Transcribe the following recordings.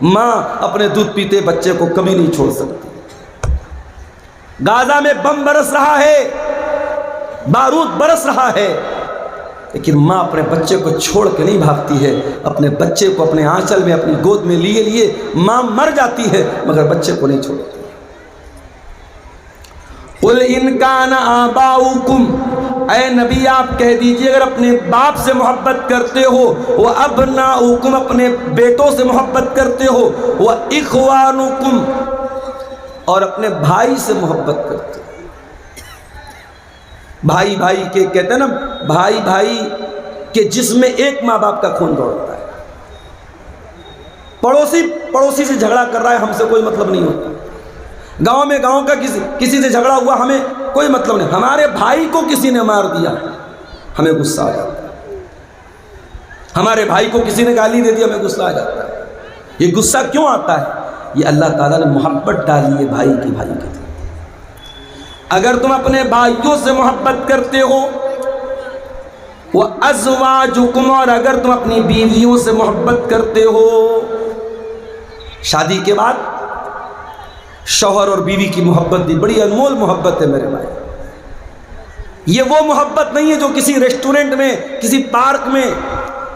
ماں اپنے دودھ پیتے بچے کو کبھی نہیں چھوڑ سکتی۔ غازہ میں بم برس رہا ہے، بارود برس رہا ہے، لیکن ماں اپنے بچے کو چھوڑ کے نہیں بھاگتی ہے، اپنے بچے کو اپنے آنچل میں اپنی گود میں لیے لیے ماں مر جاتی ہے مگر بچے کو نہیں چھوڑتی۔ قُلْ إِنْ كَانَ آبَاؤُكُمْ، اے نبی آپ کہہ دیجئے اگر اپنے باپ سے محبت کرتے ہو، وَأَبْنَاؤُكُمْ اپنے بیٹوں سے محبت کرتے ہو، وَإِخْوَانُكُمْ اور اپنے بھائی سے محبت کرتے ہو۔ بھائی بھائی کے کہتے ہیں نا، بھائی بھائی کے جسم میں ایک ماں باپ کا خون دوڑتا ہے۔ پڑوسی سے جھگڑا کر رہا ہے، ہم سے کوئی مطلب نہیں ہوتا۔ گاؤں میں گاؤں کا کسی سے جھگڑا ہوا، ہمیں کوئی مطلب نہیں۔ ہمارے بھائی کو کسی نے مار دیا، ہمیں غصہ آ جاتا ہے۔ ہمارے بھائی کو کسی نے گالی دے دی، ہمیں غصہ آ جاتا ہے۔ یہ غصہ کیوں آتا ہے؟ یہ اللہ تعالیٰ نے محبت ڈالی ہے بھائی کی بھائی کے۔ اگر تم اپنے بھائیوں سے محبت کرتے ہو، وَأَزْوَاجُكُمْ اور اگر تم اپنی بیویوں سے محبت کرتے ہو، شادی کے بعد شوہر اور بیوی کی محبت بھی بڑی انمول محبت ہے میرے بھائی۔ یہ وہ محبت نہیں ہے جو کسی ریسٹورنٹ میں، کسی پارک میں،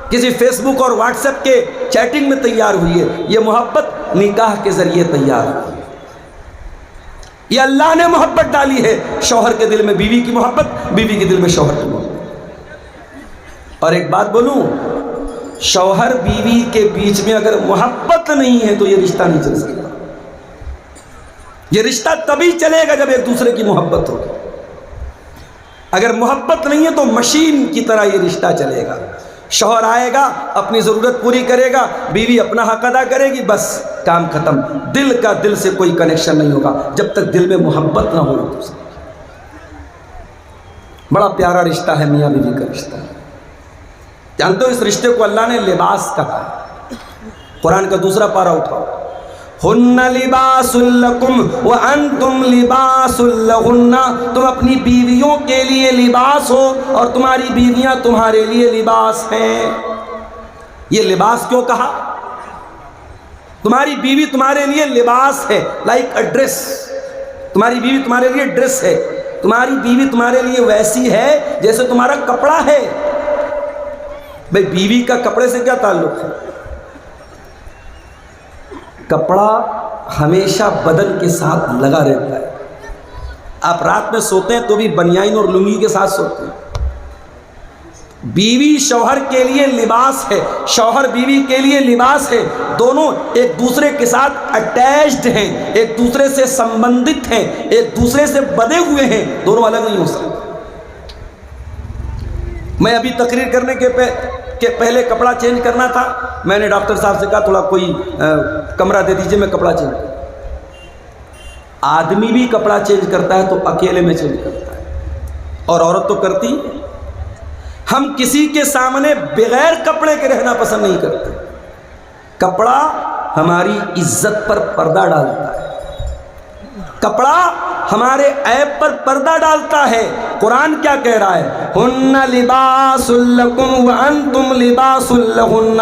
کسی فیس بک اور واٹس ایپ کے چیٹنگ میں تیار ہوئی ہے۔ یہ محبت نکاح کے ذریعے تیار ہوئی ہے۔ یہ اللہ نے محبت ڈالی ہے، شوہر کے دل میں بیوی کی محبت، بیوی کے دل میں شوہر کی محبت۔ اور ایک بات بولوں، شوہر بیوی کے بیچ میں اگر محبت نہیں ہے تو یہ رشتہ نہیں چل سکتا۔ یہ رشتہ تبھی چلے گا جب ایک دوسرے کی محبت ہوگی۔ اگر محبت نہیں ہے تو مشین کی طرح یہ رشتہ چلے گا۔ شوہر آئے گا، اپنی ضرورت پوری کرے گا، بیوی اپنا حق ادا کرے گی، بس کام ختم۔ دل کا دل سے کوئی کنیکشن نہیں ہوگا جب تک دل میں محبت نہ ہو۔ بڑا پیارا رشتہ ہے میاں بیوی کا رشتہ۔ جانتے ہو اس رشتے کو اللہ نے لباس کہا ہے۔ قرآن کا دوسرا پارہ اٹھاؤ، ہن لباس لکم وانتم لباس لہن، تم اپنی بیویوں کے لیے لباس ہو اور تمہاری بیویاں تمہارے لیے لباس ہیں۔ یہ لباس کیوں کہا؟ تمہاری بیوی تمہارے لیے لباس ہے، لائک اے ڈریس۔ تمہاری بیوی تمہارے لیے ڈریس ہے، تمہاری بیوی تمہارے لیے ویسی ہے جیسے تمہارا کپڑا ہے۔ بھئی بیوی کا کپڑے سے کیا تعلق ہے؟ کپڑا ہمیشہ بدن کے ساتھ لگا رہتا ہے۔ آپ رات میں سوتے ہیں تو بھی بنیان اور لنگی کے ساتھ سوتے ہیں۔ بیوی شوہر کے لیے لباس ہے، شوہر بیوی کے لیے لباس ہے۔ دونوں ایک دوسرے کے ساتھ اٹیچڈ ہیں، ایک دوسرے سے سمبندھت ہیں، ایک دوسرے سے بدے ہوئے ہیں، دونوں الگ نہیں ہو سکتے۔ میں ابھی تقریر کرنے کے پہلے کپڑا چینج کرنا تھا، میں نے ڈاکٹر صاحب سے کہا تھوڑا کوئی کمرہ دے دیجئے، میں کپڑا چینج کروں۔ آدمی بھی کپڑا چینج کرتا ہے تو اکیلے میں چینج کرتا ہے، اور عورت تو کرتی۔ ہم کسی کے سامنے بغیر کپڑے کے رہنا پسند نہیں کرتے۔ کپڑا ہماری عزت پر پردہ ڈالتا ہے، کپڑا ہمارے عیب پر پردہ ڈالتا ہے۔ قرآن کیا کہہ رہا ہے؟ ہن لباس لکم وانتم لباس لہن،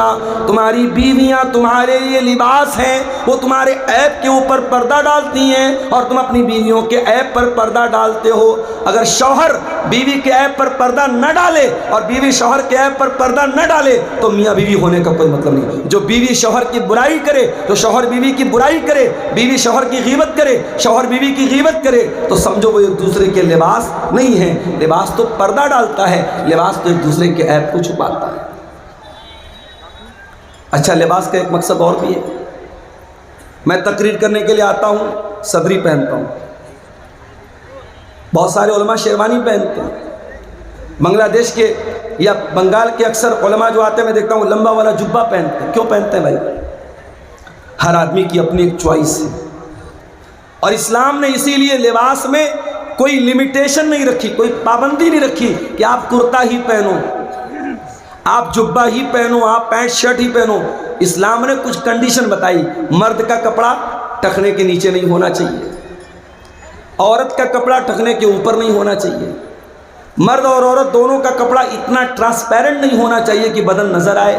تمہاری بیویاں تمہارے لیے لباس ہیں، وہ تمہارے عیب کے اوپر پردہ ڈالتی ہیں اور تم اپنی بیویوں کے عیب پر پردہ ڈالتے ہو۔ اگر شوہر بیوی کے عیب پر پردہ نہ ڈالے اور بیوی شوہر کے عیب پر پردہ نہ ڈالے تو میاں بیوی ہونے کا کوئی مطلب نہیں۔ جو بیوی شوہر کی برائی کرے، تو شوہر بیوی کی برائی کرے، بیوی شوہر کی غیبت کرے، شوہر بیوی کی غیبت کرے، تو سمجھو وہ ایک دوسرے کے لباس نہیں ہیں۔ لباس تو پردہ ڈالتا ہے، لباس تو ایک دوسرے کے عیب کو چھپاتا ہے۔ اچھا، لباس کا ایک مقصد اور بھی ہے۔ میں تقریر کرنے کے لیے آتا ہوں، صدری پہنتا ہوں، بہت سارے علماء شیروانی پہنتے ہیں۔ بنگلہ دیش کے یا بنگال کے اکثر علماء جو آتے ہیں میں دیکھتا ہوں لمبا والا جبہ پہنتے ہیں۔ کیوں پہنتے ہیں بھائی؟ ہر آدمی کی اپنی ایک چوائس ہے، اور اسلام نے اسی لیے لباس میں کوئی لمیٹیشن نہیں رکھی، کوئی پابندی نہیں رکھی کہ آپ کرتا ہی پہنو، آپ جبہ ہی پہنو، آپ پینٹ شرٹ ہی پہنو۔ اسلام نے کچھ کنڈیشن بتائی۔ مرد کا کپڑا ٹخنے کے نیچے نہیں ہونا چاہیے، عورت کا کپڑا ٹخنے کے اوپر نہیں ہونا چاہیے، مرد اور عورت دونوں کا کپڑا اتنا ٹرانسپیرنٹ نہیں ہونا چاہیے کہ بدن نظر آئے،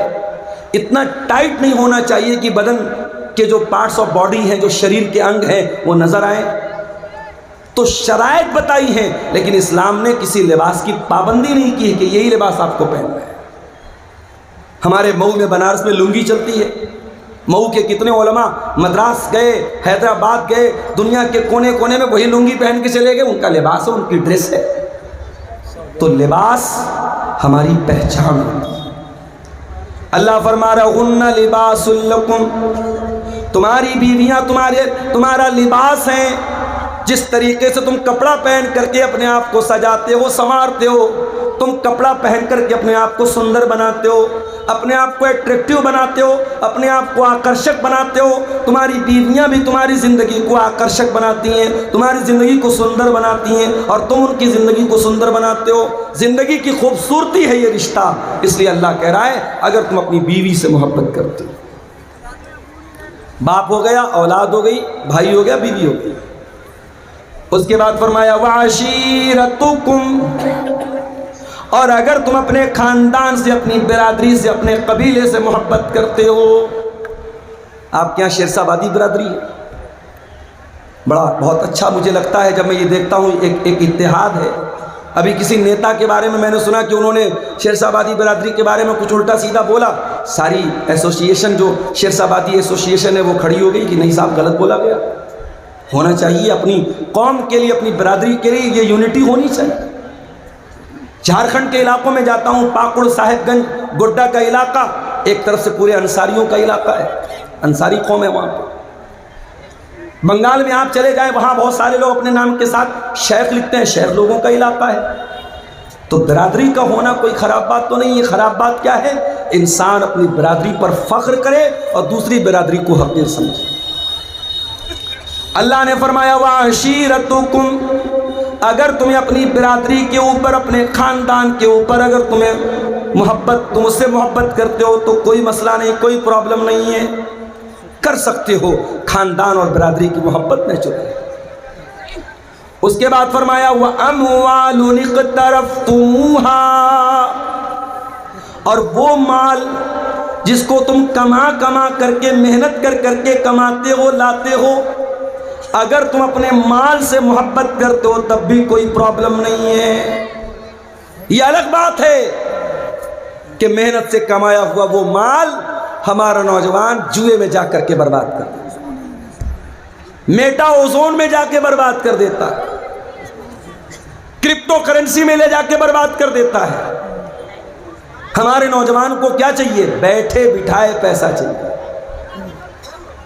اتنا ٹائٹ نہیں ہونا چاہیے کہ بدن کے جو پارٹس آف باڈی ہیں، جو شریر کے انگ ہیں، وہ نظر آئیں؟ تو شرائط بتائی ہیں، لیکن اسلام نے کسی لباس کی پابندی نہیں کی ہے کہ یہی لباس آپ کو پہننا ہے۔ ہمارے مئو میں، بنارس میں لنگی چلتی ہے۔ مئو کے کتنے علماء مدراس گئے، حیدرآباد گئے، دنیا کے کونے کونے میں وہی لنگی پہن کے چلے گئے، ان کا لباس ہے، ان کی ڈریس ہے۔ تو لباس ہماری پہچان ہوتی ہے۔ اللہ فرما رہا ہن لباس لکم، تمہاری بیویاں تمہارا لباس ہیں۔ جس طریقے سے تم کپڑا پہن کر کے اپنے آپ کو سجاتے ہو، سنوارتے ہو، تم کپڑا پہن کر کے اپنے آپ کو سندر بناتے ہو، اپنے آپ کو اٹریکٹیو بناتے ہو، اپنے آپ کو آکرشک بناتے ہو، تمہاری بیویاں بھی تمہاری زندگی کو آکرشک بناتی ہیں، تمہاری زندگی کو سندر بناتی ہیں، اور تم ان کی زندگی کو سندر بناتے ہو۔ زندگی کی خوبصورتی ہے یہ رشتہ، اس لیے اللہ کہہ رہا ہے اگر تم اپنی بیوی سے محبت کرتے ہو، باپ ہو گیا، اولاد ہو گئی، بھائی ہو گیا، بیوی ہو گئی۔ اس کے بعد فرمایا وعشیرتکم، اور اگر تم اپنے خاندان سے، اپنی برادری سے، اپنے قبیلے سے محبت کرتے ہو۔ آپ کے یہاں شیرشاہ آبادی برادری ہے، بہت اچھا مجھے لگتا ہے جب میں یہ دیکھتا ہوں، ایک اتحاد ہے۔ ابھی کسی نیتا کے بارے میں نے سنا کہ انہوں نے شیرشاہ آبادی برادری کے بارے میں کچھ الٹا سیدھا بولا، ساری ایسوسیشن جو شیرشاہ آبادی ایسوسیشن ہے وہ کھڑی ہو گئی کہ نہیں صاحب غلط بولا گیا۔ ہونا چاہیے اپنی قوم کے لیے، اپنی برادری کے لیے یہ یونٹی ہونی چاہیے۔ جھارکھنڈ کے علاقوں میں جاتا ہوں، پاکڑ، صاحب گنج، گڈا کا علاقہ ایک طرف سے پورے انصاریوں کا علاقہ ہے، انصاری قوم ہے وہاں پہ۔ بنگال میں آپ چلے جائیں، وہاں بہت سارے لوگ اپنے نام کے ساتھ شیخ لکھتے ہیں، شیخ لوگوں کا علاقہ ہے۔ تو برادری کا ہونا کوئی خراب بات تو نہیں ہے۔ خراب بات کیا ہے؟ انسان اپنی برادری پر فخر کرے اور دوسری برادری کو حقیر سمجھے۔ اللہ نے فرمایا وعشیرتکم، اگر تمہیں اپنی برادری کے اوپر، اپنے خاندان کے اوپر اگر تمہیں محبت، تم اس سے محبت کرتے ہو تو کوئی مسئلہ نہیں، کوئی پرابلم نہیں ہے، کر سکتے ہو، خاندان اور برادری کی محبت میں چلے۔ اس کے بعد فرمایا وَأَمْوَالٌ اقْتَرَفْتُمُوهَا، اور وہ مال جس کو تم کما کر کے، محنت کر کے کماتے ہو، لاتے ہو، اگر تم اپنے مال سے محبت کرتے ہو تب بھی کوئی پرابلم نہیں ہے۔ یہ الگ بات ہے کہ محنت سے کمایا ہوا وہ مال ہمارا نوجوان جوئے میں جا کر کے برباد کر دیتا ہے، میٹا اوزون میں جا کے برباد کر دیتا ہے، کرپٹو کرنسی میں لے جا کے برباد کر دیتا ہے۔ ہمارے نوجوان کو کیا چاہیے؟ بیٹھے بٹھائے پیسہ چاہیے۔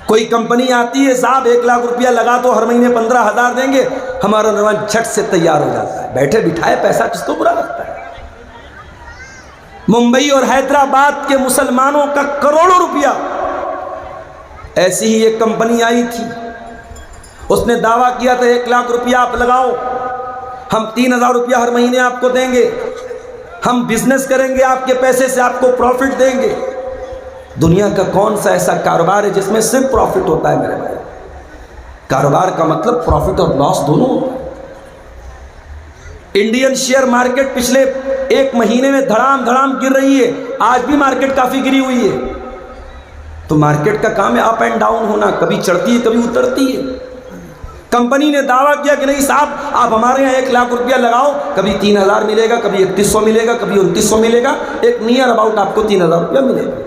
کوئی کمپنی آتی ہے، صاحب 1 لاکھ روپیہ لگا تو ہر مہینے 15,000 دیں گے، ہمارا نوجوان جھٹ سے تیار ہو جاتا ہے۔ بیٹھے بٹھائے پیسہ کس کو برا لگتا ہے؟ ممبئی اور حیدرآباد کے مسلمانوں کا کروڑوں روپیہ، ایسی ہی ایک کمپنی آئی تھی، اس نے دعویٰ کیا تھا 1 لاکھ روپیہ آپ لگاؤ، ہم 3,000 روپیہ ہر مہینے آپ کو دیں گے، ہم بزنس کریں گے، آپ کے پیسے سے آپ کو پروفٹ دیں گے۔ دنیا کا کون سا ایسا کاروبار ہے جس میں صرف پروفٹ ہوتا ہے میرے بھائی؟ کاروبار کا مطلب پروفٹ اور لاس دونوں ہوتا ہے۔ انڈین شیئر مارکیٹ پچھلے 1 مہینے میں دھڑام گر رہی ہے، آج بھی مارکیٹ کافی گری ہوئی ہے۔ تو مارکیٹ کا کام ہے اپ اینڈ ڈاؤن ہونا، کبھی چڑھتی ہے کبھی اترتی ہے۔ کمپنی نے دعویٰ کیا کہ نہیں صاحب آپ ہمارے یہاں 1 لاکھ روپیہ لگاؤ، کبھی 3,000 ملے گا، کبھی 3,100 ملے گا، کبھی 2,900 ملے گا، ایک نیئر اباؤٹ آپ کو 3,000 روپیہ ملے گا۔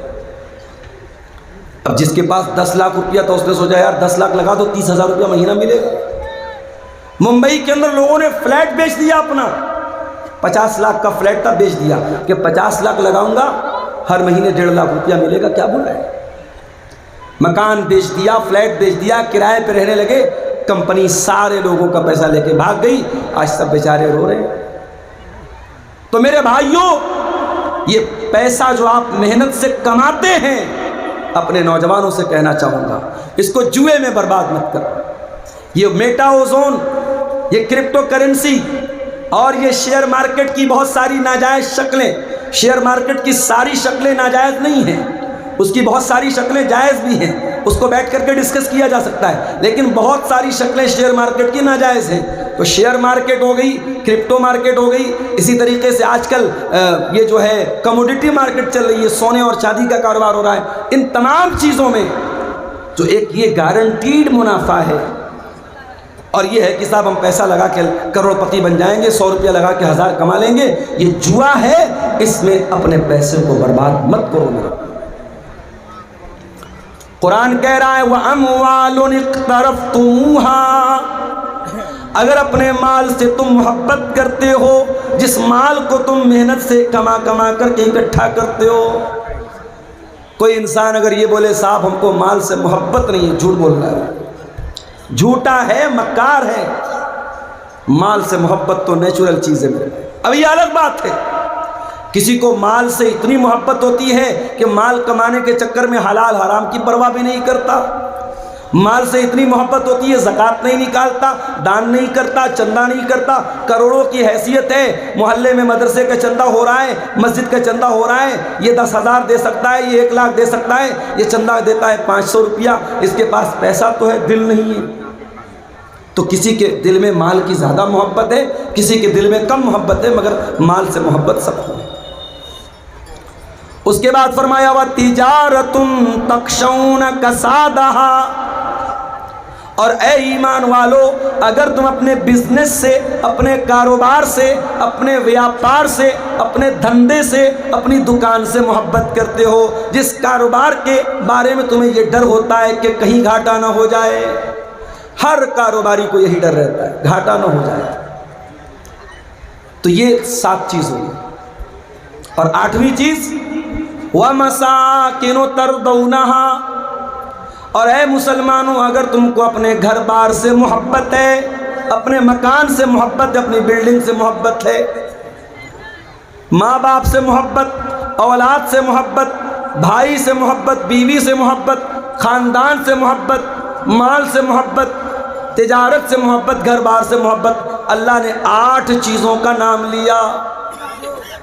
اب جس کے پاس 10 لاکھ روپیہ تھا اس نے سوچا یار 10 لاکھ لگا دو، 30,000 روپیہ مہینہ ملے گا۔ ممبئی کے اندر لوگوں نے فلیٹ بیچ دیا اپنا، 50 لاکھ کا فلیٹ تھا، بیچ دیا کہ 50 لاکھ لگاؤں گا، ہر مہینے 1.5 لاکھ روپیہ ملے گا، کیا برا ہے؟ مکان بیچ دیا، فلیٹ بیچ دیا، کرائے پہ رہنے لگے، کمپنی سارے لوگوں کا پیسہ لے کے بھاگ گئی، آج سب بیچارے رو رہے ہیں۔ تو میرے بھائیوں، یہ پیسہ جو آپ محنت سے کماتے ہیں، اپنے نوجوانوں سے کہنا چاہوں گا اس کو جوئے میں برباد مت کرو۔ یہ میٹا اوزون، یہ کرپٹو کرنسی اور یہ شیئر مارکیٹ کی بہت ساری ناجائز شکلیں، شیئر مارکیٹ کی ساری شکلیں ناجائز نہیں ہیں، اس کی بہت ساری شکلیں جائز بھی ہیں، اس کو بیٹھ کر کے ڈسکس کیا جا سکتا ہے، لیکن بہت ساری شکلیں شیئر مارکیٹ کی ناجائز ہیں۔ تو شیئر مارکیٹ ہو گئی، کرپٹو مارکیٹ ہو گئی، اسی طریقے سے آج کل یہ جو ہے کموڈیٹی مارکیٹ چل رہی ہے، سونے اور چاندی کا کاروبار ہو رہا ہے۔ ان تمام چیزوں میں جو ایک یہ گارنٹیڈ منافع ہے، اور یہ ہے کہ صاحب ہم پیسہ لگا کے کروڑ پتی بن جائیں گے، 100 روپیہ لگا کے 1000 کما لیں گے، یہ جوا ہے، اس میں اپنے پیسے کو برباد مت کرو میرا۔ قرآن کہہ رہا ہے وَأَمْوَالٌ اقْتَرَفْتُمُوهَا، اگر اپنے مال سے تم محبت کرتے ہو، جس مال کو تم محنت سے کما کر کے اکٹھا کرتے ہو۔ کوئی انسان اگر یہ بولے صاحب ہم کو مال سے محبت نہیں ہے، جھوٹ بول رہا ہے، جھوٹا ہے، مکار ہے۔ مال سے محبت تو نیچرل چیز ہے میرے۔ اب یہ الگ بات ہے، کسی کو مال سے اتنی محبت ہوتی ہے کہ مال کمانے کے چکر میں حلال حرام کی پرواہ بھی نہیں کرتا، مال سے اتنی محبت ہوتی ہے زکوٰۃ نہیں نکالتا، دان نہیں کرتا، چندہ نہیں کرتا، کروڑوں کی حیثیت ہے، محلے میں مدرسے کا چندہ ہو رہا ہے، مسجد کا چندہ ہو رہا ہے، یہ 10,000 دے سکتا ہے، یہ 1 لاکھ دے سکتا ہے، یہ چندہ دیتا ہے 500 روپیہ، اس کے پاس پیسہ تو ہے، دل نہیں ہے۔ تو کسی کے دل میں مال کی زیادہ محبت ہے، کسی کے دل میں کم محبت ہے، مگر مال سے محبت سب کو ہے۔ اس کے بعد فرمایا وَتِجَارَةٌ تَخْشَوْنَ كَسَادَهَا، اور اے ایمان والو اگر تم اپنے بزنس سے، اپنے کاروبار سے، اپنے ویاپار سے، اپنے دھندے سے، اپنی دکان سے محبت کرتے ہو، جس کاروبار کے بارے میں تمہیں یہ ڈر ہوتا ہے کہ کہیں گھاٹا نہ ہو جائے، ہر کاروباری کو یہی ڈر رہتا ہے گھاٹا نہ ہو جائے، تو یہ 7 چیز ہوگی۔ اور 8ویں چیز وَمَسَاكِنُ تَرْضَوْنَهَا، اور اے مسلمانوں اگر تم کو اپنے گھر بار سے محبت ہے، اپنے مکان سے محبت ہے، اپنی بلڈنگ سے محبت ہے، ماں باپ سے محبت، اولاد سے محبت، بھائی سے محبت، بیوی سے محبت، خاندان سے محبت، مال سے محبت، تجارت سے محبت، گھر بار سے محبت، اللہ نے 8 چیزوں کا نام لیا،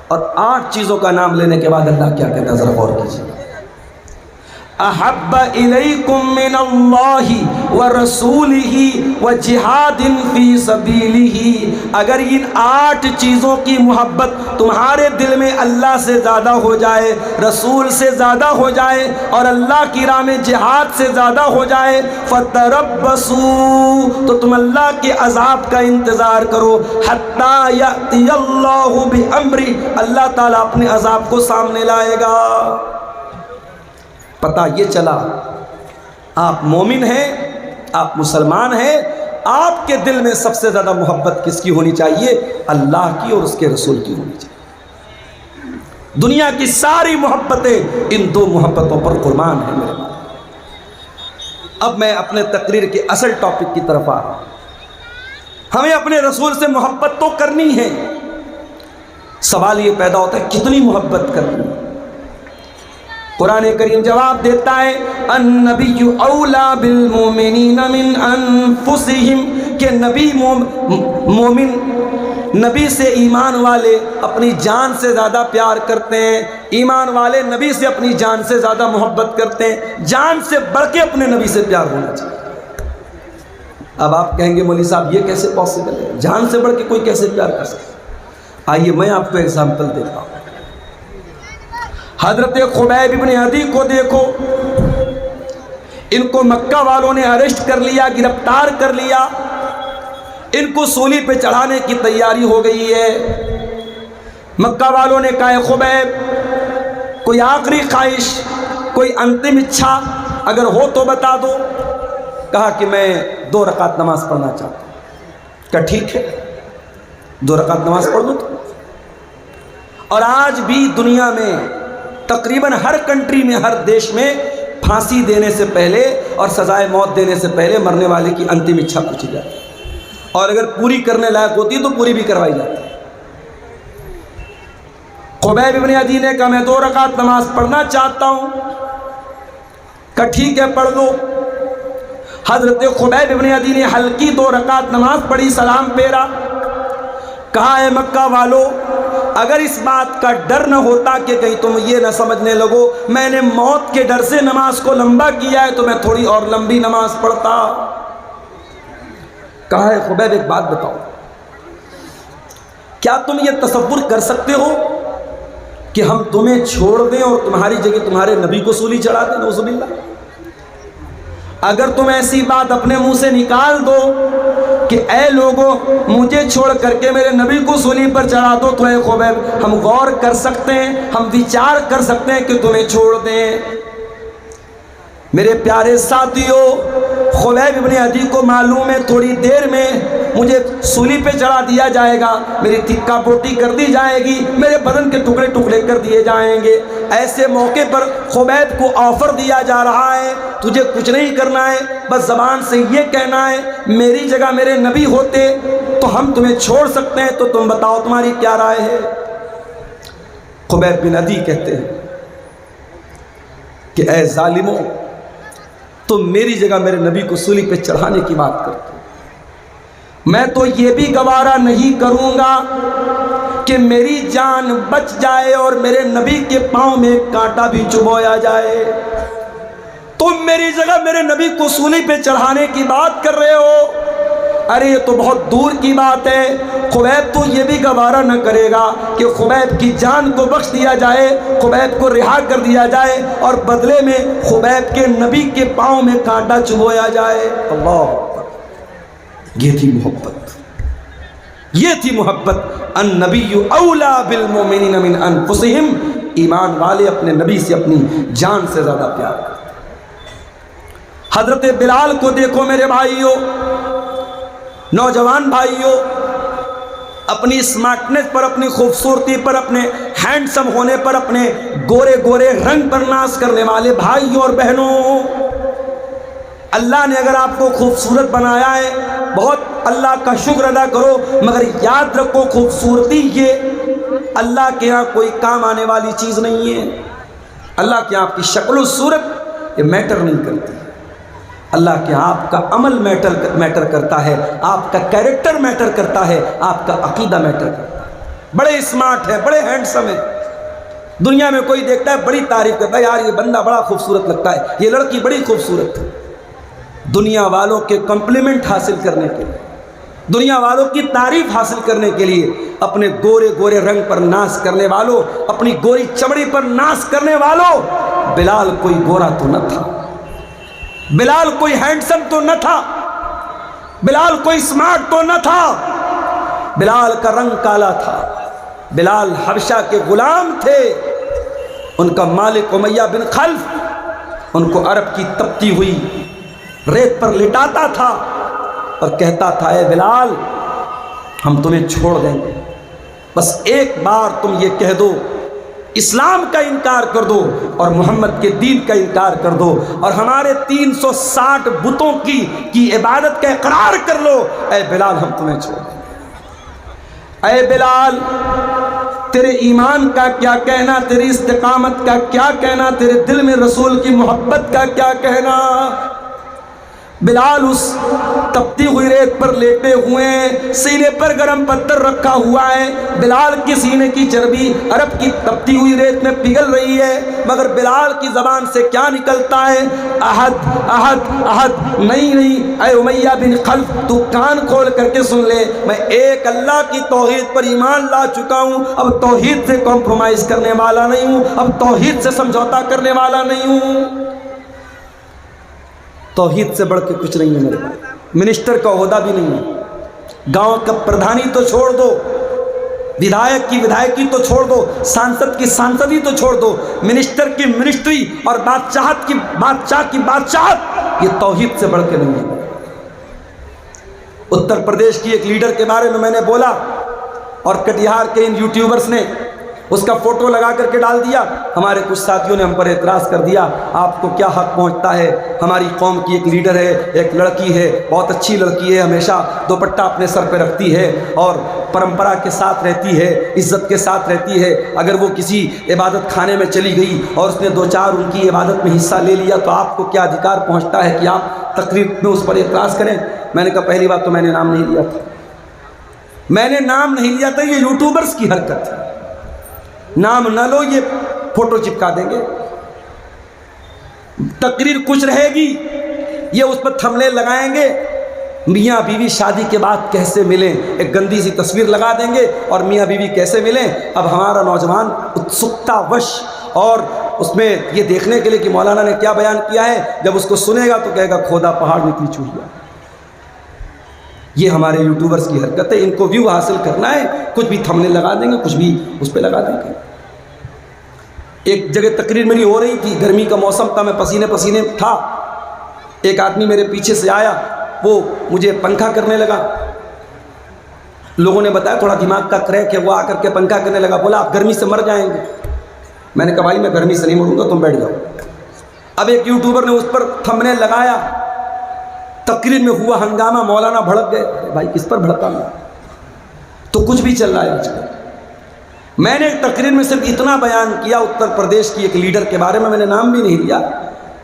اور 8 چیزوں کا نام لینے کے بعد اللہ کیا کہتا ہے ذرا غور کیجیے۔ احب الیکم من اللہ ورسولہ وجہاد فی سبیلہ، اگر ان 8 چیزوں کی محبت تمہارے دل میں اللہ سے زیادہ ہو جائے، رسول سے زیادہ ہو جائے، اور اللہ کی راہ میں جہاد سے زیادہ ہو جائے، فتربصوا، تو تم اللہ کے عذاب کا انتظار کرو، حتی یأتی اللہ بامرہ، اللہ تعالیٰ اپنے عذاب کو سامنے لائے گا۔ پتہ یہ چلا آپ مومن ہیں، آپ مسلمان ہیں، آپ کے دل میں سب سے زیادہ محبت کس کی ہونی چاہیے؟ اللہ کی اور اس کے رسول کی ہونی چاہیے۔ دنیا کی ساری محبتیں ان 2 محبتوں پر قربان ہیں میرے بھائی۔ اب میں اپنے تقریر کے اصل ٹاپک کی طرف آ رہا ہوں۔ ہمیں اپنے رسول سے محبت تو کرنی ہے، سوال یہ پیدا ہوتا ہے کتنی محبت کرنی ہے؟ قرآن کریم جواب دیتا ہے النبی اولا بالمؤمنین من انفسہم، کہ نبی مومن نبی سے ایمان والے اپنی جان سے زیادہ پیار کرتے ہیں، ایمان والے نبی سے اپنی جان سے زیادہ محبت کرتے ہیں، جان سے بڑھ کے اپنے نبی سے پیار ہونا چاہیے۔ اب آپ کہیں گے مولوی صاحب یہ کیسے پاسبل ہے، جان سے بڑھ کے کوئی کیسے پیار کر سکتا ہے؟ آئیے میں آپ کو ایگزامپل دیتا ہوں۔ حضرت خبیب ابن عدی کو دیکھو، ان کو مکہ والوں نے اریسٹ کر لیا، گرفتار کر لیا، ان کو سولی پہ چڑھانے کی تیاری ہو گئی ہے۔ مکہ والوں نے کہا خبیب کوئی آخری خواہش، کوئی انتم اچھا اگر ہو تو بتا دو۔ کہا کہ میں 2 رکعت نماز پڑھنا چاہتا ہوں۔ کہا ٹھیک ہے 2 رکعت نماز پڑھ دو۔ اور آج بھی دنیا میں تقریباً ہر کنٹری میں، ہر دیش میں پھانسی دینے سے پہلے اور سزائے موت دینے سے پہلے مرنے والے کی انتم اچھا پوچھی جاتی ہے، اور اگر پوری کرنے لائق ہوتی ہے تو پوری بھی کروائی جاتی ہے۔ خبیب ابن عدی نے کہا میں 2 رکعت نماز پڑھنا چاہتا ہوں۔ کہا ٹھیک ہے پڑھ دو۔ حضرت خبیب ابن عدی نے ہلکی 2 رکعت نماز پڑھی، سلام پھیرا، کہا اے مکہ والو اگر اس بات کا ڈر نہ ہوتا کہ کہیں تم یہ نہ سمجھنے لگو میں نے موت کے ڈر سے نماز کو لمبا کیا ہے تو میں تھوڑی اور لمبی نماز پڑھتا۔ کہا ہے خبیب ایک بات بتاؤ، کیا تم یہ تصور کر سکتے ہو کہ ہم تمہیں چھوڑ دیں اور تمہاری جگہ تمہارے نبی کو سولی چڑھا دیں؟ نعوذ باللہ۔ اگر تم ایسی بات اپنے منہ سے نکال دو کہ اے لوگوں مجھے چھوڑ کر کے میرے نبی کو صلیب پر چڑھا دو تو اے خبیب ہم غور کر سکتے ہیں، ہم وچار کر سکتے ہیں کہ تمہیں چھوڑ دیں۔ میرے پیارے ساتھیوں، خبیب ابن عدی کو معلوم ہے تھوڑی دیر میں مجھے سولی پہ چڑھا دیا جائے گا، میری تکا بوٹی کر دی جائے گی، میرے بدن کے ٹکڑے ٹکڑے کر دیے جائیں گے۔ ایسے موقع پر خبیب کو آفر دیا جا رہا ہے تجھے کچھ نہیں کرنا ہے، بس زبان سے یہ کہنا ہے میری جگہ میرے نبی ہوتے تو ہم تمہیں چھوڑ سکتے ہیں، تو تم بتاؤ تمہاری کیا رائے ہے؟ خبیب بن عدی کہتے ہیں کہ اے ظالموں، تم میری جگہ میرے نبی کو سولی پہ چڑھانے کی بات کرتے ہو، میں تو یہ بھی گوارا نہیں کروں گا کہ میری جان بچ جائے اور میرے نبی کے پاؤں میں کانٹا بھی چبویا جائے۔ تم میری جگہ میرے نبی کو سولی پہ چڑھانے کی بات کر رہے ہو، ارے یہ تو بہت دور کی بات ہے۔ خبیب تو یہ بھی گوارا نہ کرے گا کہ خبیب کی جان کو بخش دیا جائے، خبیب کو رہا کر دیا جائے اور بدلے میں خبیب کے نبی کے پاؤں میں کانٹا چبویا جائے۔ اللہ، یہ تھی محبت، یہ تھی محبت۔ النبی اولا بالمؤمنین من انفسہم، ایمان والے اپنے نبی سے اپنی جان سے زیادہ پیار کرتے۔ حضرت بلال کو دیکھو میرے بھائیوں، نوجوان بھائیوں، اپنی اسمارٹنس پر، اپنی خوبصورتی پر، اپنے ہینڈسم ہونے پر، اپنے گورے گورے رنگ پر ناز کرنے والے بھائیوں اور بہنوں، اللہ نے اگر آپ کو خوبصورت بنایا ہے بہت اللہ کا شکر ادا کرو، مگر یاد رکھو خوبصورتی یہ اللہ کے ہاں کوئی کام آنے والی چیز نہیں ہے۔ اللہ کے ہاں آپ کی شکل و صورت یہ میٹر نہیں کرتی، اللہ کے ہاں آپ کا عمل میٹر کرتا ہے، آپ کا کیریکٹر میٹر کرتا ہے، آپ کا عقیدہ میٹر کرتا ہے۔ بڑے اسمارٹ ہے، بڑے ہینڈسم ہے، دنیا میں کوئی دیکھتا ہے بڑی تعریف کرتا ہے، یار یہ بندہ بڑا خوبصورت لگتا ہے، یہ لڑکی بڑی خوبصورت ہے۔ دنیا والوں کے کمپلیمنٹ حاصل کرنے کے لیے، دنیا والوں کی تعریف حاصل کرنے کے لیے اپنے گورے گورے رنگ پر ناز کرنے والوں، اپنی گوری چمڑی پر ناز کرنے والوں، بلال کوئی گورا تو نہ تھا، بلال کوئی ہینڈسم تو نہ تھا، بلال کوئی اسمارٹ تو نہ تھا، بلال کا رنگ کالا تھا، بلال حبشہ کے غلام تھے، ان کا مالک امیہ بن خلف ان کو عرب کی تپتی ہوئی ریت پر لٹاتا تھا اور کہتا تھا اے بلال ہم تمہیں چھوڑ دیں گے، بس ایک بار تم یہ کہہ دو اسلام کا انکار کر دو اور محمد کے دین کا انکار کر دو اور ہمارے 360 بتوں کی عبادت کا اقرار کر لو، اے بلال ہم تمہیں چھوڑ دیں گے۔ اے بلال تیرے ایمان کا کیا کہنا، تیری استقامت کا کیا کہنا، تیرے دل میں رسول کی محبت کا کیا کہنا۔ بلال اس تپتی ہوئی ریت پر لیٹے ہوئے ہیں، سینے پر گرم پتھر رکھا ہوا ہے، بلال کی سینے کی چربی عرب کی تپتی ہوئی ریت میں پگھل رہی ہے، مگر بلال کی زبان سے کیا نکلتا ہے؟ احد احد احد، نہیں نہیں اے امیہ بن خلف تو کان کھول کر کے سن لے، میں ایک اللہ کی توحید پر ایمان لا چکا ہوں، اب توحید سے کمپرومائز کرنے والا نہیں ہوں، اب توحید سے سمجھوتا کرنے والا نہیں ہوں۔ توحید سے بڑھ کے کچھ نہیں ہے میرے بھائی، منسٹر کا عہدہ بھی نہیں ہے، گاؤں کا پردھانی تو چھوڑ دو، ودھایک کی ودھایکی تو چھوڑ دو، سانسد کی سانسدی تو چھوڑ دو، منسٹر کی منسٹری اور بادشاہ کی بادشاہت یہ توحید سے بڑھ کے نہیں ہے۔ اتر پردیش کی ایک لیڈر کے بارے میں نے بولا اور کٹیہار کے ان یوٹیوبرز نے اس کا فوٹو لگا کر کے ڈال دیا، ہمارے کچھ ساتھیوں نے ہم پر اعتراض کر دیا آپ کو کیا حق پہنچتا ہے، ہماری قوم کی ایک لیڈر ہے، ایک لڑکی ہے، بہت اچھی لڑکی ہے، ہمیشہ دوپٹہ اپنے سر پہ رکھتی ہے اور پرمپرا کے ساتھ رہتی ہے، عزت کے ساتھ رہتی ہے، اگر وہ کسی عبادت خانے میں چلی گئی اور اس نے دو چار ان کی عبادت میں حصہ لے لیا تو آپ کو کیا ادھیکار پہنچتا ہے کہ آپ تقریر میں اس پر اعتراض کریں؟ میں نے کہا پہلی بات تو میں نے نام نہیں لیا تھا، میں نے نام نہیں لیا تھا، یہ یوٹیوبرز کی حرکت ہے، نام نہ لو یہ فوٹو چپکا دیں گے، تقریر کچھ رہے گی یہ اس پر تھمبنیل لگائیں گے، میاں بیوی شادی کے بعد کیسے ملیں ایک گندی سی تصویر لگا دیں گے اور میاں بیوی کیسے ملیں۔ اب ہمارا نوجوان اتسکتا وش اور اس میں یہ دیکھنے کے لیے کہ مولانا نے کیا بیان کیا ہے، جب اس کو سنے گا تو کہے گا کھودا پہاڑ نکلی چوہیا۔ یہ ہمارے یوٹیوبرز کی حرکت ہے، ان کو ویو حاصل کرنا ہے، کچھ بھی تھمنے لگا دیں گے، کچھ بھی اس پہ لگا دیں گے۔ ایک جگہ تقریر میری ہو رہی تھی، گرمی کا موسم تھا، میں پسینے پسینے تھا، ایک آدمی میرے پیچھے سے آیا، وہ مجھے پنکھا کرنے لگا، لوگوں نے بتایا تھوڑا دماغ کا کریک ہے، وہ آ کر کے پنکھا کرنے لگا، بولا آپ گرمی سے مر جائیں گے۔ میں نے کہا بھائی میں گرمی سے نہیں مروں گا، تم بیٹھ جاؤ۔ اب ایک یوٹیوبر نے اس پر تھمبنیل لگایا، تقریر میں ہوا ہنگامہ، مولانا بھڑک گئے۔ بھائی کس پر بھڑکا میں؟ تو کچھ بھی چل رہا ہے آج کل۔ میں نے تقریر میں صرف اتنا بیان کیا، اتر پردیش کی ایک لیڈر کے بارے میں نے نام بھی نہیں لیا،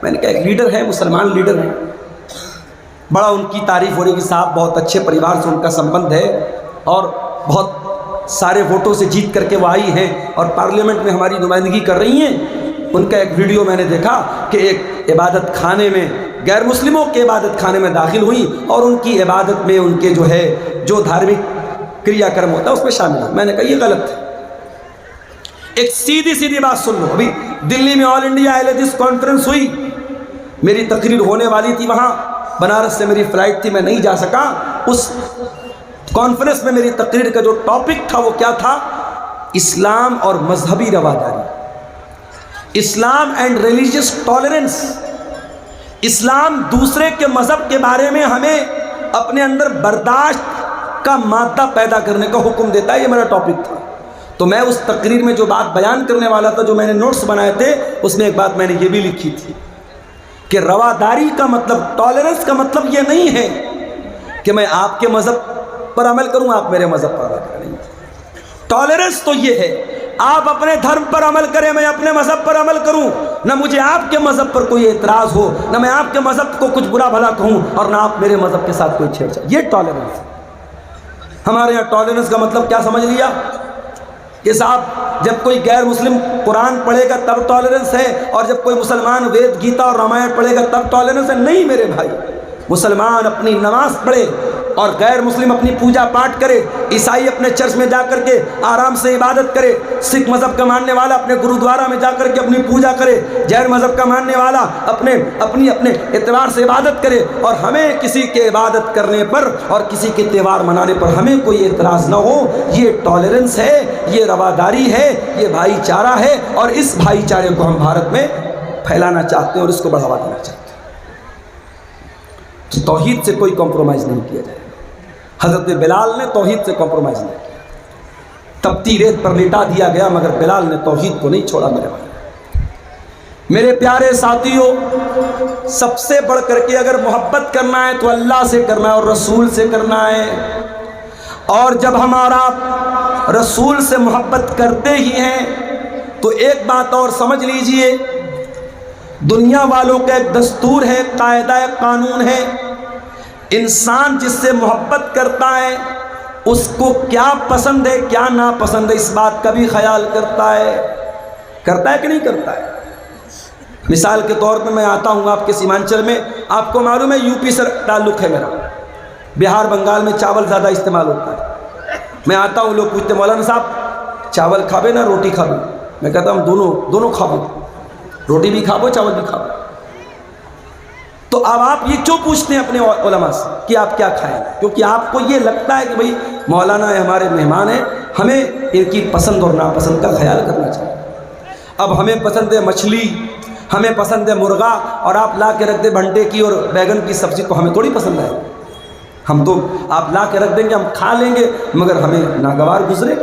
میں نے کہا ایک لیڈر ہے، مسلمان لیڈر ہے، بڑا ان کی تعریف ہو رہی کہ صاحب بہت اچھے پریوار سے ان کا سمبند ہے اور بہت سارے ووٹوں سے جیت کر کے وہ آئی ہیں اور پارلیمنٹ میں ہماری نمائندگی کر رہی ہیں۔ ان کا ایک ویڈیو میں نے دیکھا کہ ایک عبادت خانے میں غیر مسلموں کے عبادت خانے میں داخل ہوئی اور ان کی عبادت میں ان کے جو دھارمک کریا کرم ہوتا ہے اس میں شامل ہے۔ میں نے کہا یہ غلط ہے۔ ایک سیدھی بات سن لو، ابھی دلی میں آل انڈیا اہل حدیث کانفرنس ہوئی، میری تقریر ہونے والی تھی وہاں، بنارس سے میری فلائٹ تھی، میں نہیں جا سکا۔ اس کانفرنس میں میری تقریر کا جو ٹاپک تھا وہ کیا تھا؟ اسلام اور مذہبی رواداری، اسلام اینڈ ریلیجیس ٹالرنس۔ اسلام دوسرے کے مذہب کے بارے میں ہمیں اپنے اندر برداشت کا مادہ پیدا کرنے کا حکم دیتا ہے، یہ میرا ٹاپک تھا۔ تو میں اس تقریر میں جو بات بیان کرنے والا تھا، جو میں نے نوٹس بنائے تھے، اس میں ایک بات میں نے یہ بھی لکھی تھی کہ رواداری کا مطلب، ٹالرنس کا مطلب یہ نہیں ہے کہ میں آپ کے مذہب پر عمل کروں، آپ میرے مذہب پر عمل کریں۔ ٹالرنس تو یہ ہے آپ اپنے دھرم پر عمل کریں، میں اپنے مذہب پر عمل کروں، نہ مجھے آپ کے مذہب پر کوئی اعتراض ہو، نہ میں آپ کے مذہب کو کچھ برا بھلا کہوں، اور نہ آپ میرے مذہب کے ساتھ کوئی چھیڑ چھاڑ۔ یہ ٹالرنس ہے۔ ہمارے یہاں ٹالرنس کا مطلب کیا سمجھ لیا کہ صاحب جب کوئی غیر مسلم قرآن پڑھے گا تب ٹالرنس ہے، اور جب کوئی مسلمان وید گیتا اور رامائن پڑھے گا تب ٹالرنس ہے۔ نہیں میرے بھائی، مسلمان اپنی نماز پڑھے اور غیر مسلم اپنی پوجا پاٹ کرے، عیسائی اپنے چرچ میں جا کر کے آرام سے عبادت کرے، سکھ مذہب کا ماننے والا اپنے گرودوارا میں جا کر کے اپنی پوجا کرے، جین مذہب کا ماننے والا اپنے اعتبار سے عبادت کرے، اور ہمیں کسی کے عبادت کرنے پر اور کسی کے تہوار منانے پر ہمیں کوئی اعتراض نہ ہو۔ یہ ٹالرنس ہے، یہ رواداری ہے، یہ بھائی چارہ ہے، اور اس بھائی چارے کو ہم بھارت میں پھیلانا چاہتے ہیں اور اس کو بڑھاوا دینا چاہتے ہیں۔ تو توحید سے کوئی کمپرومائز نہیں کیا جائے۔ حضرت بلال نے توحید سے کمپرومائز نہیں کیا، تپتی ریت پر لٹا دیا گیا مگر بلال نے توحید کو نہیں چھوڑا۔ میرے پیارے ساتھیوں، سب سے بڑھ کر کے اگر محبت کرنا ہے تو اللہ سے کرنا ہے اور رسول سے کرنا ہے، اور جب ہمارا رسول سے محبت کرتے ہی ہیں تو ایک بات اور سمجھ لیجئے، دنیا والوں کا ایک دستور ہے، قاعدہ قانون ہے، انسان جس سے محبت کرتا ہے اس کو کیا پسند ہے کیا ناپسند ہے اس بات کا بھی خیال کرتا ہے کہ نہیں کرتا ہے؟ مثال کے طور پہ میں آتا ہوں آپ کے سیمانچل میں، آپ کو معلوم ہے یو پی سے تعلق ہے میرا، بہار بنگال میں چاول زیادہ استعمال ہوتا ہے۔ میں آتا ہوں، لوگ پوچھتے مولانا صاحب چاول کھابے نا روٹی کھابے؟ میں کہتا ہوں دونوں کھابو، روٹی بھی کھابو چاول بھی کھابو۔ تو اب آپ یہ کیوں پوچھتے ہیں اپنے علماء سے کہ آپ کیا کھائیں؟ کیونکہ آپ کو یہ لگتا ہے کہ بھئی مولانا ہے، ہمارے مہمان ہیں، ہمیں ان کی پسند اور ناپسند کا خیال کرنا چاہیے۔ اب ہمیں پسند ہے مچھلی، ہمیں پسند ہے مرغا، اور آپ لا کے رکھ دیں بھنٹے کی اور بیگن کی سبزی، تو ہمیں تھوڑی پسند ہے۔ ہم تو آپ لا کے رکھ دیں گے، ہم کھا لیں گے، مگر ہمیں ناگوار گزرے۔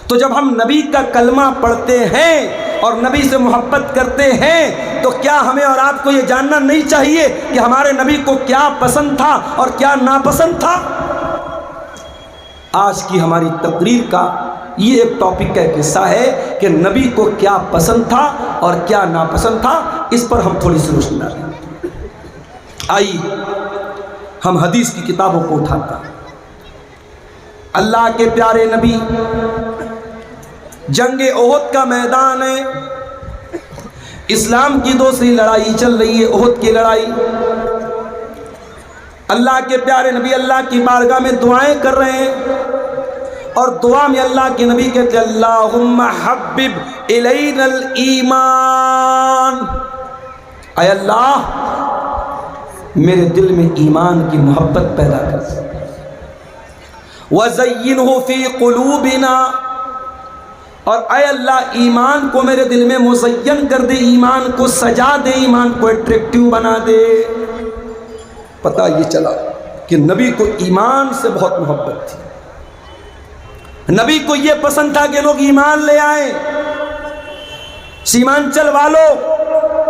تو جب ہم نبی کا کلمہ پڑھتے ہیں اور نبی سے محبت کرتے ہیں تو کیا ہمیں اور آپ کو یہ جاننا نہیں چاہیے کہ ہمارے نبی کو کیا پسند تھا اور کیا ناپسند تھا؟ آج کی ہماری تقریر کا یہ ایک ٹاپک کا ایک حصہ ہے کہ نبی کو کیا پسند تھا اور کیا ناپسند تھا، اس پر ہم تھوڑی سی روشنی ڈالیں۔ آئیے ہم حدیث کی کتابوں کو اٹھاتے ہیں۔ اللہ کے پیارے نبی، جنگ احد کا میدان ہے، اسلام کی دوسری لڑائی چل رہی ہے، احد کی لڑائی۔ اللہ کے پیارے نبی اللہ کی بارگاہ میں دعائیں کر رہے ہیں، اور دعا میں اللہ کے نبی کہتے اللہم حبب الینا الایمان، اے اللہ میرے دل میں ایمان کی محبت پیدا کر، وزینہ فی قلوبنا، اور اے اللہ ایمان کو میرے دل میں مزین کر دے، ایمان کو سجا دے، ایمان کو اٹریکٹیو بنا دے۔ پتہ یہ چلا کہ نبی کو ایمان سے بہت محبت تھی، نبی کو یہ پسند تھا کہ لوگ ایمان لے آئیں۔ سیمانچل والوں،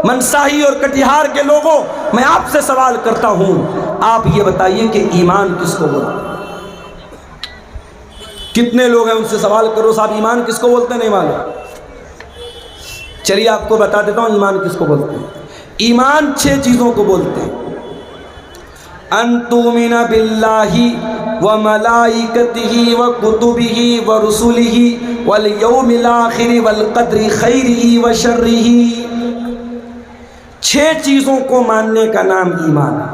منساہی اور کٹیہار کے لوگوں، میں آپ سے سوال کرتا ہوں، آپ یہ بتائیے کہ ایمان کس کو بولتے ہیں؟ کتنے لوگ ہیں ان سے سوال کرو صاحب ایمان کس کو بولتے ہیں، نہیں معلوم؟ چلیے آپ کو بتا دیتا ہوں ایمان کس کو بولتے ہیں۔ ایمان 6 چیزوں کو بولتے ہیں، ان تؤمن باللہ وملائکتہ وکتبہ ورسلہ والیوم الآخر والقدر خیرہ وشرہ۔ 6 چیزوں کو ماننے کا نام ایمان ہے۔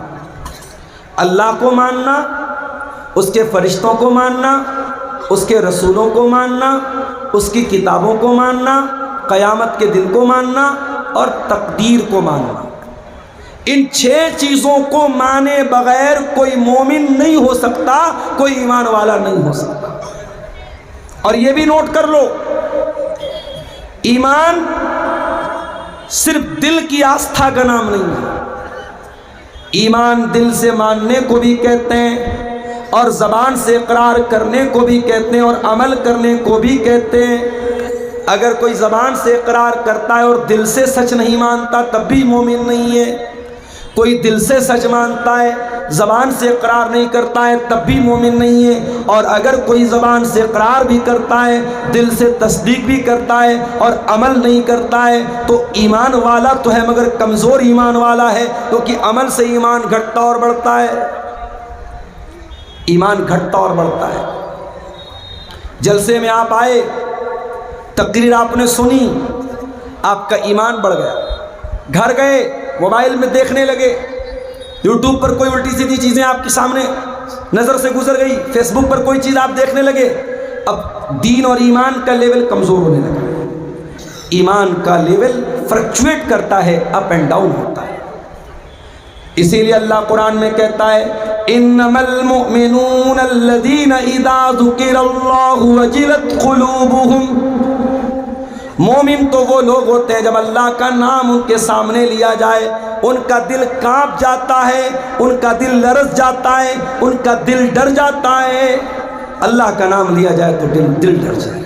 اللہ کو ماننا، اس کے فرشتوں کو ماننا، اس کے رسولوں کو ماننا، اس کی کتابوں کو ماننا، قیامت کے دن کو ماننا اور تقدیر کو ماننا۔ ان 6 چیزوں کو مانے بغیر کوئی مومن نہیں ہو سکتا، کوئی ایمان والا نہیں ہو سکتا۔ اور یہ بھی نوٹ کر لو، ایمان صرف دل کی آستھا کا نام نہیں ہے، ایمان دل سے ماننے کو بھی کہتے ہیں اور زبان سے اقرار کرنے کو بھی کہتے ہیں اور عمل کرنے کو بھی کہتے ہیں۔ اگر کوئی زبان سے اقرار کرتا ہے اور دل سے سچ نہیں مانتا تب بھی مومن نہیں ہے، کوئی دل سے سچ مانتا ہے زبان سے اقرار نہیں کرتا ہے تب بھی مومن نہیں ہے، اور اگر کوئی زبان سے اقرار بھی کرتا ہے، دل سے تصدیق بھی کرتا ہے اور عمل نہیں کرتا ہے تو ایمان والا تو ہے مگر کمزور ایمان والا ہے، کیونکہ عمل سے ایمان گھٹتا اور بڑھتا ہے، ایمان گھٹتا اور بڑھتا ہے۔ جلسے میں آپ آئے، تقریر آپ نے سنی، آپ کا ایمان بڑھ گیا، گھر گئے موبائل میں دیکھنے لگے، یوٹیوب پر کوئی الٹی سیدھی چیزیں آپ کے سامنے نظر سے گزر گئی، فیس بک پر کوئی چیز آپ دیکھنے لگے، اب دین اور ایمان کا لیول کمزور ہونے لگا۔ ایمان کا لیول فرکچویٹ کرتا ہے، اپ اینڈ ڈاؤن ہوتا ہے۔ اسی لیے اللہ قرآن میں کہتا ہے انما المؤمنون الذین اذا ذکر اللہ وجلت قلوبہم، مومن تو وہ لوگ ہوتے ہیں جب اللہ کا نام ان کے سامنے لیا جائے ان کا دل کانپ جاتا ہے، ان کا دل لرز جاتا ہے، ان کا دل ڈر جاتا ہے۔ اللہ کا نام لیا جائے تو دل ڈر جائے۔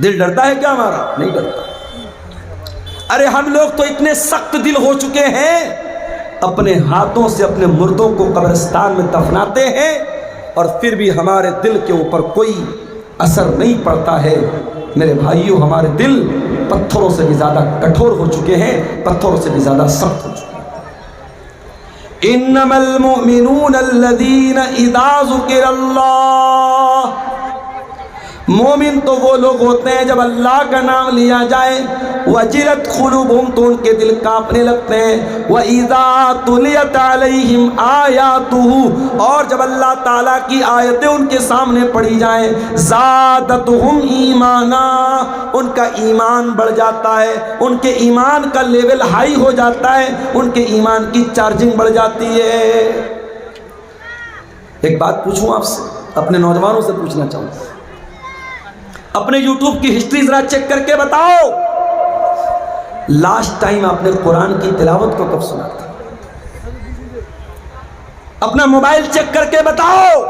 دل ڈرتا ہے کیا ہمارا؟ نہیں ڈرتا۔ ارے ہم لوگ تو اتنے سخت دل ہو چکے ہیں، اپنے ہاتھوں سے اپنے مردوں کو قبرستان میں دفناتے ہیں اور پھر بھی ہمارے دل کے اوپر کوئی اثر نہیں پڑتا ہے۔ میرے بھائیوں، ہمارے دل پتھروں سے بھی زیادہ کٹھور ہو چکے ہیں، پتھروں سے بھی زیادہ سخت ہو چکے ہیں۔ انما المؤمنون الذین اذا ذکر اللہ، مومن تو وہ لوگ ہوتے ہیں جب اللہ کا نام لیا جائے وجلت قلوبہم تو ان کے دل کانپنے لگتے ہیں، وَإِذَا تُلِيَتْ عَلَيْهِمْ آیَاتُهُ اور جب اللہ تعالیٰ کی آیتیں ان کے سامنے پڑھی جائیں زَادَتْهُمْ ایمانا ان کا ایمان بڑھ جاتا ہے، ان کے ایمان کا لیول ہائی ہو جاتا ہے، ان کے ایمان کی چارجنگ بڑھ جاتی ہے۔ ایک بات پوچھوں آپ سے، اپنے نوجوانوں سے پوچھنا چاہوں، اپنے یوٹیوب کی ہسٹری ذرا چیک کر کے بتاؤ لاسٹ ٹائم آپ نے قرآن کی تلاوت کو کب سنا تھا؟ اپنا موبائل چیک کر کے بتاؤ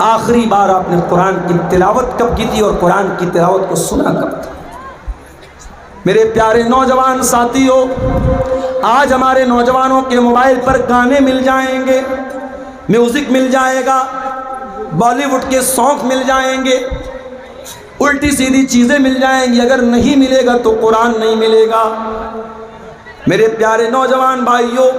آخری بار آپ نے قرآن کی تلاوت کب کی تھی اور قرآن کی تلاوت کو سنا کب تھا؟ میرے پیارے نوجوان ساتھیوں، آج ہمارے نوجوانوں کے موبائل پر گانے مل جائیں گے، میوزک مل جائے گا، بالی ووڈ کے سانگ مل جائیں گے، الٹی سیدھی چیزیں مل جائیں گی، اگر نہیں ملے گا تو قرآن نہیں ملے گا۔ میرے پیارے نوجوان بھائیوں،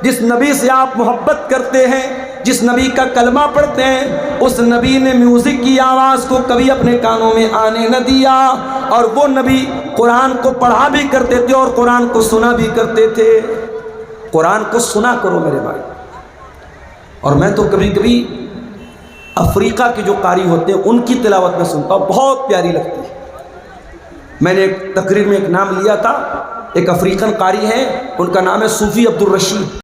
جس نبی سے آپ محبت کرتے ہیں، جس نبی کا کلمہ پڑھتے ہیں، اس نبی نے میوزک کی آواز کو کبھی اپنے کانوں میں آنے نہ دیا، اور وہ نبی قرآن کو پڑھا بھی کرتے تھے اور قرآن کو سنا بھی کرتے تھے۔ قرآن کو سنا کرو میرے بھائی۔ اور میں تو کبھی کبھی افریقہ کے جو قاری ہوتے ہیں ان کی تلاوت میں سنتا ہوں، بہت پیاری لگتی ہے۔ میں نے ایک تقریر میں ایک نام لیا تھا، ایک افریقن قاری ہیں، ان کا نام ہے صوفی عبدالرشید۔